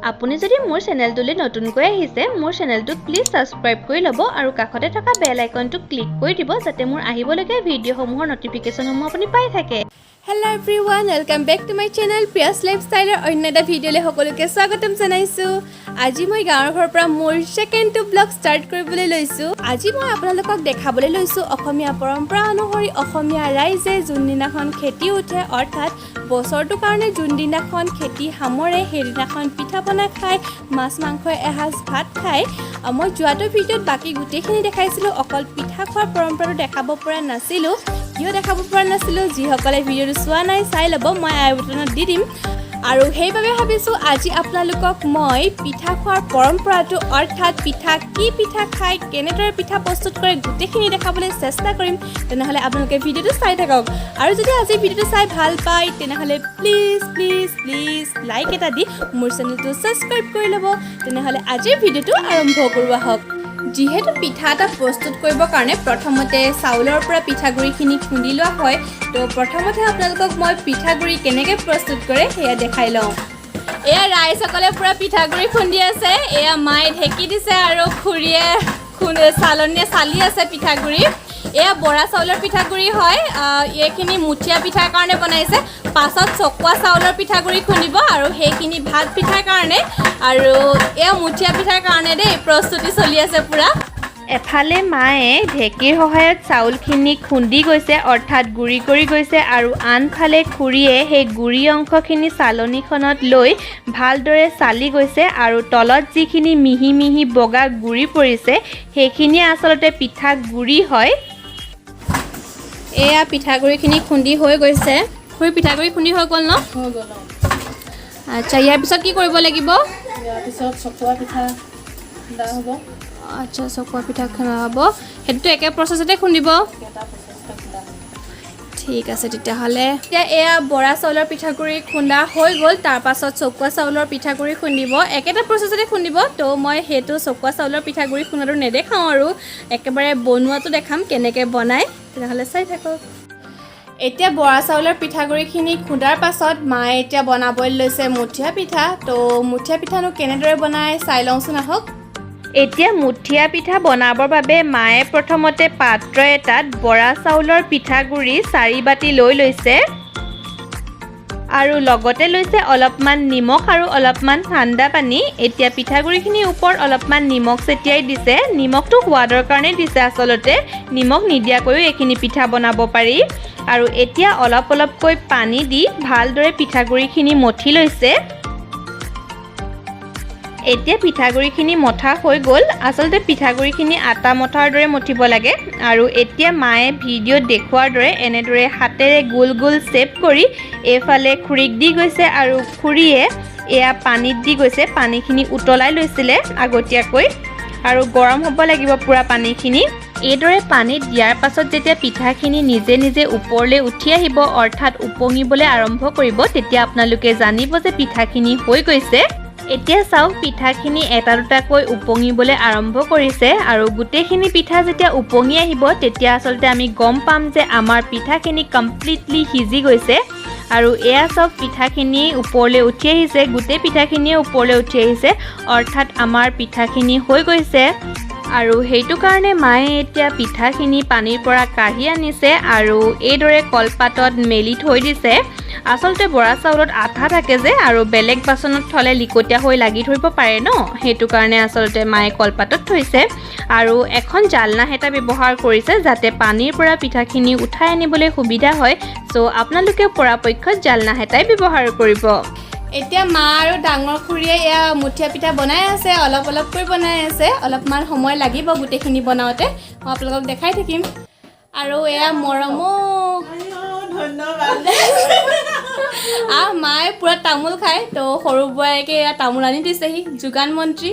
আপুনি যদি মোৰ চেনেলটোলৈ নতুনকৈ আহিছে মোৰ চেনেলটো প্লিজ সাবস্ক্ৰাইব কৰি ল'ব আৰু কাষতে থকা বেল আইকনটো ক্লিক কৰি দিব যাতে মোৰ আহিবলগীয়া ভিডিঅ'সমূহৰ নটিফিকেশ্যনসমূহ আপুনি পাই থাকে। Hello everyone, welcome back to my channel Priya's Lifestyle অন্য এটা ভিডিঅ'লৈ সকলোকে স্বাগতম জনাইছোঁ। আজি মই গাঁৱৰ ঘৰৰ পৰা মোৰ সেকেন্ড ব্লগ ষ্টাৰ্ট কৰিবলৈ লৈছোঁ। আজি মই আপোনালোকক দেখাবলৈ লৈছোঁ অসমীয়া পৰম্পৰা অনুসৰি অসমীয়া ৰাইজে যোনদিনাখন খেতি উঠে অৰ্থাৎ বছৰটোৰ কাৰণে যোনদিনাখন খেতি সামৰে সেইদিনাখন পিঠা পনা খাই মাছ মাংস এসাঁজ ভাত খাই। মই যোৱাটো ভিডিঅ'ত বাকী গোটেইখিনি দেখাইছিলোঁ, অকল পিঠা খোৱাৰ পৰম্পৰাটো দেখাব পৰা নাছিলোঁ। কিয় দেখাব পৰা নাছিলোঁ, যিসকলে ভিডিঅ'টো চোৱা নাই চাই ল'ব, মই আই বটনত দি দিম। আৰু সেইবাবে ভাবিছোঁ আজি আপোনালোকক মই পিঠা খোৱাৰ পৰম্পৰাটো অৰ্থাৎ কি পিঠা খাই কেনেদৰে পিঠা প্ৰস্তুত কৰে গোটেইখিনি দেখাবলৈ চেষ্টা কৰিম। তেনেহ'লে আপোনালোকে ভিডিঅ'টো চাই থাকক আৰু যদি আজি ভিডিঅ'টো চাই ভাল পায় তেনেহ'লে প্লিজ প্লিজ প্লিজ লাইক এটা দি মোৰ চেনেলটো ছাবস্ক্ৰাইব কৰি ল'ব। তেনেহ'লে আজিৰ ভিডিঅ'টো আৰম্ভ কৰোঁ আহক। যিহেতু পিঠা এটা প্ৰস্তুত কৰিবৰ কাৰণে প্ৰথমতে চাউলৰ পৰা পিঠাগুড়িখিনি খুন্দি লোৱা হয়, তো প্ৰথমতে আপোনালোকক মই পিঠাগুড়ি কেনেকৈ প্ৰস্তুত কৰে সেয়া দেখাই লওঁ। এয়া ৰাইজসকলে পূৰা পিঠাগুড়ি খুন্দি আছে, এয়া মায়ে ঢেঁকি দিছে আৰু খুৰীয়ে চালনীয়ে চালি আছে পিঠাগুড়ি। এয়া বৰা চাউলৰ পিঠাগুড়ি হয়, এইখিনি মুঠীয়া পিঠাৰ কাৰণে বনাইছে। পাছত চকুৱা চাউলৰ পিঠাগুড়ি খুন্দিব আৰু সেইখিনি ভাত পিঠাৰ কাৰণে, আৰু এয়া মুঠীয়া পিঠাৰ কাৰণে দেই প্ৰস্তুতি চলি আছে পূৰা। এফালে মায়ে ঢেঁকীৰ সহায়ত চাউলখিনি খুন্দি গৈছে অৰ্থাৎ গুড়ি কৰি গৈছে আৰু আনফালে খুৰীয়ে সেই গুড়ি অংশখিনি চালনীখনত লৈ ভালদৰে চালি গৈছে আৰু তলত যিখিনি মিহি মিহি বগা গুড়ি পৰিছে সেইখিনি আচলতে পিঠা গুড়ি হয়। এয়া পিঠাগুড়িখিনি খুন্দি হৈ গৈছে। খুৰী পিঠাগুড়ি খুন্দি হৈ গ'ল ন? হৈ গ'ল। আচ্ছা, ইয়াৰ পিছত কি কৰিব লাগিব? ইয়াৰ পিছত চকুৱা পিঠা খুন্দা হ'ব। আচ্ছা, চকুৱা পিঠা খুন্দা হ'ব, সেইটোতো একে প্ৰচেছতে খুন্দিব। এটা প্ৰচেছতে খুন্দা হ'ব। ঠিক আছে তেতিয়াহ'লে। এতিয়া এয়া বৰা চাউলৰ পিঠাগুড়ি খুন্দা হৈ গ'ল, তাৰপাছত চকুৱা চাউলৰ পিঠাগুড়ি খুন্দিব, একেটা প্ৰচেছতে খুন্দিব। তো মই সেইটো চকুৱা চাউলৰ পিঠাগুড়ি খুন্দাটো নেদেখাওঁ আৰু একেবাৰে বনোৱাটো দেখাম কেনেকৈ বনায়, তেনেহ'লে চাই থাকক। এতিয়া বৰা চাউলৰ পিঠাগুড়িখিনি খুন্দাৰ পাছত মায়ে এতিয়া বনাবলৈ লৈছে মুঠীয়া পিঠা। তো মুঠীয়া পিঠানো কেনেদৰে বনায় চাই লওঁচোন আহক। এতিয়া মুঠীয়া পিঠা বনাবৰ বাবে মায়ে প্ৰথমতে পাত্ৰ এটাত বৰা চাউলৰ পিঠাগুড়ি 4 বাটি লৈ লৈছে আৰু লগতে লৈছে অলপমান নিমখ আৰু অলপমান ঠাণ্ডা পানী। এতিয়া পিঠাগুড়িখিনিৰ ওপৰত অলপমান নিমখ ছটিয়াই দিছে, নিমখটো সোৱাদৰ কাৰণে দিছে আচলতে, নিমখ নিদিয়াকৈও এইখিনি পিঠা বনাব পাৰি। আৰু এতিয়া অলপ অলপকৈ পানী দি ভালদৰে পিঠাগুড়িখিনি মঠি লৈছে। এতিয়া পিঠাগুড়িখিনি মঠা হৈ গ'ল, আচলতে পিঠাগুড়িখিনি আটা মঠাৰ দৰে মঠিব লাগে। আৰু এতিয়া মায়ে ভিডিঅ'ত দেখুৱাৰ দৰে এনেদৰে হাতেৰে গোল গোল শ্বেপ কৰি এইফালে খুৰীক দি গৈছে আৰু খুৰীয়ে এয়া পানীত দি গৈছে। পানীখিনি উতলাই লৈছিলে আগতীয়াকৈ আৰু গৰম হ'ব লাগিব পূৰা পানীখিনি। এইদৰে পানীত দিয়াৰ পাছত যেতিয়া পিঠাখিনি নিজে নিজে ওপৰলৈ উঠি আহিব অৰ্থাৎ উপঙিবলৈ আৰম্ভ কৰিব, তেতিয়া আপোনালোকে জানিব যে পিঠাখিনি হৈ গৈছে। এতিয়া চাওক পিঠাখিনি এটা দুটাকৈ উপঙিবলৈ আৰম্ভ কৰিছে আৰু গোটেইখিনি পিঠা যেতিয়া উপঙি আহিব তেতিয়া আচলতে আমি গম পাম যে আমাৰ পিঠাখিনি কমপ্লিটলি সিজি গৈছে। আৰু এয়া চব পিঠাখিনি ওপৰলৈ উঠি আহিছে, গোটেই পিঠাখিনিয়ে ওপৰলৈ উঠি আহিছে অৰ্থাৎ আমাৰ পিঠাখিনি হৈ গৈছে। আৰু সেইটো কাৰণে মায়ে এতিয়া পিঠাখিনি পানীৰ পৰা কাঢ়ি আনিছে আৰু এইদৰে কলপাতত মেলি থৈ দিছে। আচলতে বৰা চাউলত আঠা থাকে যে, আৰু বেলেগ বাচনত থ'লে লিকটীয়া হৈ লাগি ধৰিব পাৰে ন, সেইটো কাৰণে আচলতে মায়ে কলপাতত থৈছে আৰু এখন জালনা হেতা ব্যৱহাৰ কৰিছে যাতে পানীৰ পৰা পিঠাখিনি উঠাই আনিবলৈ সুবিধা হয়। চ' আপোনালোকে পৰাপক্ষত জালনা হেতাই ব্যৱহাৰ কৰিব। এতিয়া মা আৰু ডাঙৰ খুৰীয়ে এয়া মুঠীয়া পিঠা বনাই আছে, অলপ অলপকৈ বনাই আছে, অলপমান সময় লাগিব গোটেইখিনি বনাওঁতে, মই আপোনালোকক দেখাই থাকিম। আৰু এয়া মৰমো ধন্যবাদ। মায়ে পূৰা তামোল খায়, তো সৰু বোৱাৰীকে এয়া তামোল আনি দিছেহি, যোগান মন্ত্ৰী।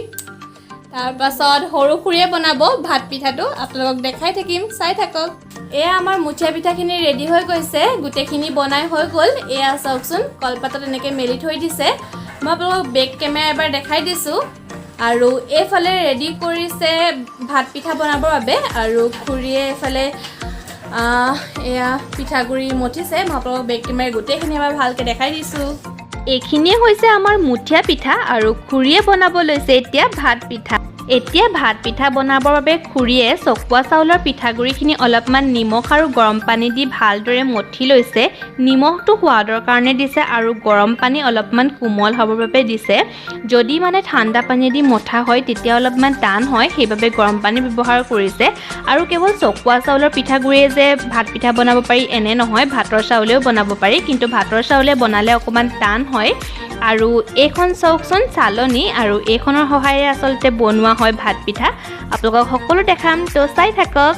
তাৰপাছত সৰু খুৰীয়ে বনাব ভাত পিঠাটো, আপোনালোকক দেখাই থাকিম, চাই থাকক। এয়া আমাৰ মুঠীয়া পিঠাখিনি ৰেডি হৈ গৈছে, গোটেইখিনি বনাই হৈ গ'ল। এয়া চাওকচোন কলপাতত এনেকৈ মেলি থৈ দিছে, মই আপোনালোকক বেক কেমেৰা এবাৰ দেখাই দিছোঁ। আৰু এইফালে ৰেডি কৰিছে ভাত পিঠা বনাবৰ বাবে আৰু খুৰীয়ে এইফালে এয়া পিঠাগুড়ি মঠিছে, মই আপোনালোকক বেক কেমেৰা গোটেইখিনি এবাৰ ভালকৈ দেখাই দিছোঁ। এইখিনিয়ে হৈছে আমাৰ মুঠিয়া পিঠা আৰু খুৰীয়ে বনাব লৈছে এতিয়া ভাত পিঠা। এতিয়া ভাত পিঠা বনাবৰ বাবে খুৰীয়ে চকোৱা চাউলৰ পিঠাগুড়িখিনি অলপমান নিমখ আৰু গৰম পানী দি ভালদৰে মঠি লৈছে। নিমখটো সোৱাদৰ কাৰণে দিছে আৰু গৰম পানী অলপমান কোমল হ'বৰ বাবে দিছে। যদি মানে ঠাণ্ডা পানী দি মঠা হয় তেতিয়া অলপমান টান হয়, সেইবাবে গৰম পানী ব্যৱহাৰ কৰিছে। আৰু কেৱল চকোৱা চাউলৰ পিঠাগুড়িয়ে যে ভাত পিঠা বনাব পাৰি এনে নহয়, ভাতৰ চাউলেও বনাব পাৰি, কিন্তু ভাতৰ চাউলে বনালে অকণমান টান হয়। আৰু এইখন চাওকচোন চালনী, আৰু এইখনৰ সহায়েৰে আচলতে বনোৱা হয় ভাত পিঠা। আপোনালোকক সকলো দেখাম, তো চাই থাকক।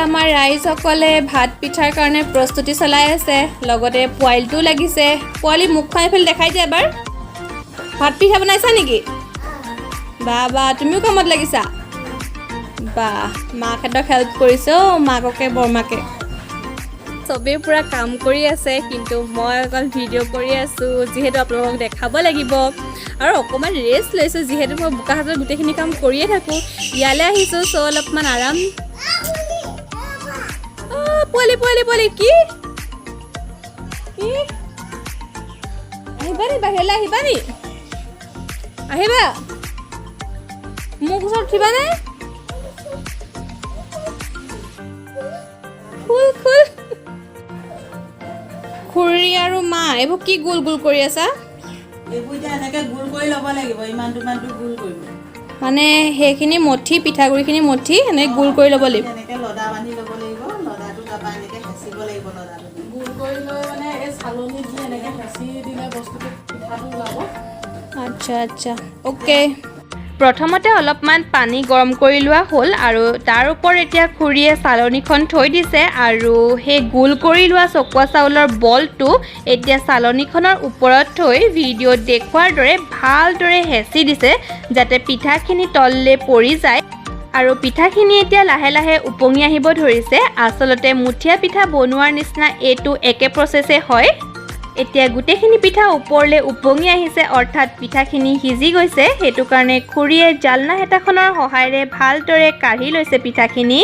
আমাৰ ৰাইজসকলে ভাত পিঠাৰ কাৰণে প্ৰস্তুতি চলাই আছে, লগতে পোৱালিটোও লাগিছে। পোৱালি মুখখন এইফালে দেখাই দিয়া এবাৰ। ভাত পিঠা বনাইছা নেকি? বা তুমিও কামত লাগিছা? বাহ, মাকহঁতক হেল্প কৰিছে অ', মাককে বৰমাকে। চবেই পূৰা কাম কৰি আছে, কিন্তু মই অকল ভিডিঅ' কৰি আছোঁ, যিহেতু আপোনালোকক দেখাব লাগিব। আৰু অকণমান ৰেষ্ট লৈছোঁ, যিহেতু মই বোকাহাতত গোটেইখিনি কাম কৰিয়ে থাকোঁ। ইয়ালৈ আহিছোঁ, চ' অলপমান আৰাম। পোৱালি কি আহিবা নি? বাহিৰলৈ আহিবা নি? আহিবা, মোক ওচৰত উঠিবানে? খুল খুৰী আৰু মা, এইবোৰ কি গোল গোল কৰি আছা? এইবোৰ এতিয়া এনেকৈ গোল কৰি ল'ব লাগিব, ইমানটো গোল কৰিব। মানে সেইখিনি মঠি, পিঠাগুড়িখিনি মঠি এনেকৈ গোল কৰি ল'ব লাগিব। এনেকৈ লদা বান্ধি ল'ব লাগিব, লদাটো তাৰপৰা এনেকৈ হেঁচিব লাগিব। লদাটো গোল কৰি লৈ মানে এই চালনীত দি এনেকৈ হেঁচি দিলে বস্তুটো পিঠাটো ওলাব। আচ্ছা অ'কে। প্ৰথমতে অলপমান পানী গৰম কৰি লোৱা হ'ল, আৰু তাৰ ওপৰত এতিয়া খুৰীয়ে চালনীখন থৈ দিছে, আৰু সেই গোল কৰি লোৱা চকোৱা চাউলৰ বলটো এতিয়া চালনীখনৰ ওপৰত থৈ ভিডিঅ'ত দেখুৱাৰ দৰে ভালদৰে হেঁচি দিছে, যাতে পিঠাখিনি তললৈ পৰি যায়। আৰু পিঠাখিনি এতিয়া লাহে লাহে উপঙি আহিব ধৰিছে। আচলতে মুঠিয়া পিঠা বনোৱাৰ নিচিনা এইটো একে প্ৰচেছে হয়। এতিয়া গোটেইখিনি পিঠা ওপৰলৈ উপঙি আহিছে, অৰ্থাৎ পিঠাখিনি সিজি গৈছে। সেইটো কাৰণে খুৰীয়ে জালনা হেতাখনৰ সহায়েৰে ভালদৰে কাঢ়ি লৈছে পিঠাখিনি।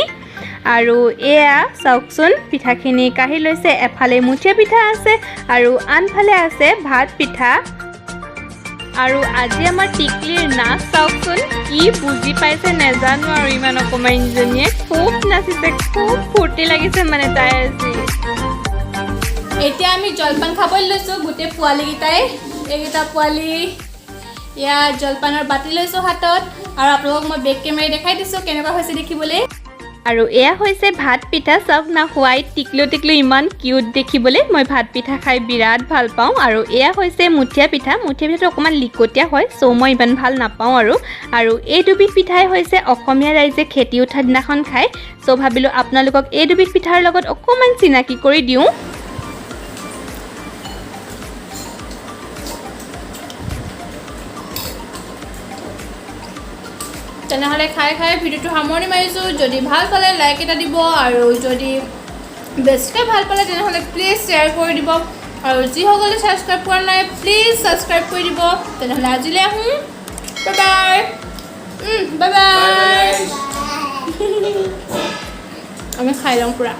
আৰু এয়া চাওকচোন, পিঠাখিনি কাঢ়ি লৈছে। এফালে মুঠিয়া পিঠা আছে আৰু আনফালে আছে ভাত পিঠা। আৰু আজি আমাৰ টিকলিৰ নাচ চাওকচোন, কি বুজি পাইছে নেজানো, আৰু ইমান অকণমানিজনীয়ে খুব নাচিছে, খুব ফূৰ্তি লাগিছে মানে তাই আজি। এতিয়া আমি জলপান খাবলৈ লৈছোঁ গোটেই পোৱালিকেইটাই। এইকেইটা পোৱালি ইয়াৰ জলপানৰ বাতি লৈছোঁ হাতত, আৰু আপোনালোকক মই বেক কেমেৰা দেখাই দিছোঁ কেনেকুৱা হৈছে দেখিবলৈ। আৰু এয়া হৈছে ভাত পিঠা, চাওক না হোৱাইট টিকলো ইমান কিউট দেখিবলৈ। মই ভাত পিঠা খাই বিৰাট ভাল পাওঁ। আৰু এয়া হৈছে মুঠিয়া পিঠাটো অকণমান লিকটীয়া হয়, চ' মই ইমান ভাল নাপাওঁ। আৰু এই দুবিধ পিঠাই হৈছে অসমীয়া ৰাইজে খেতি উঠা দিনাখন খায়। চ' ভাবিলোঁ আপোনালোকক এই দুবিধ পিঠাৰ লগত অকণমান চিনাকি কৰি দিওঁ। তেনেহ'লে খাই ভিডিঅ'টো সামৰণি মাৰিছোঁ। যদি ভাল পালে লাইক এটা দিব, আৰু যদি বেছিকৈ ভাল পালে তেনেহ'লে প্লিজ শ্বেয়াৰ কৰি দিব, আৰু যিসকলে ছাবস্ক্ৰাইব কৰা নাই প্লিজ ছাবস্ক্ৰাইব কৰি দিব। তেনেহ'লে আজিলৈ আহোঁ, বাই বাই। আমি খাই লওঁ পূৰা।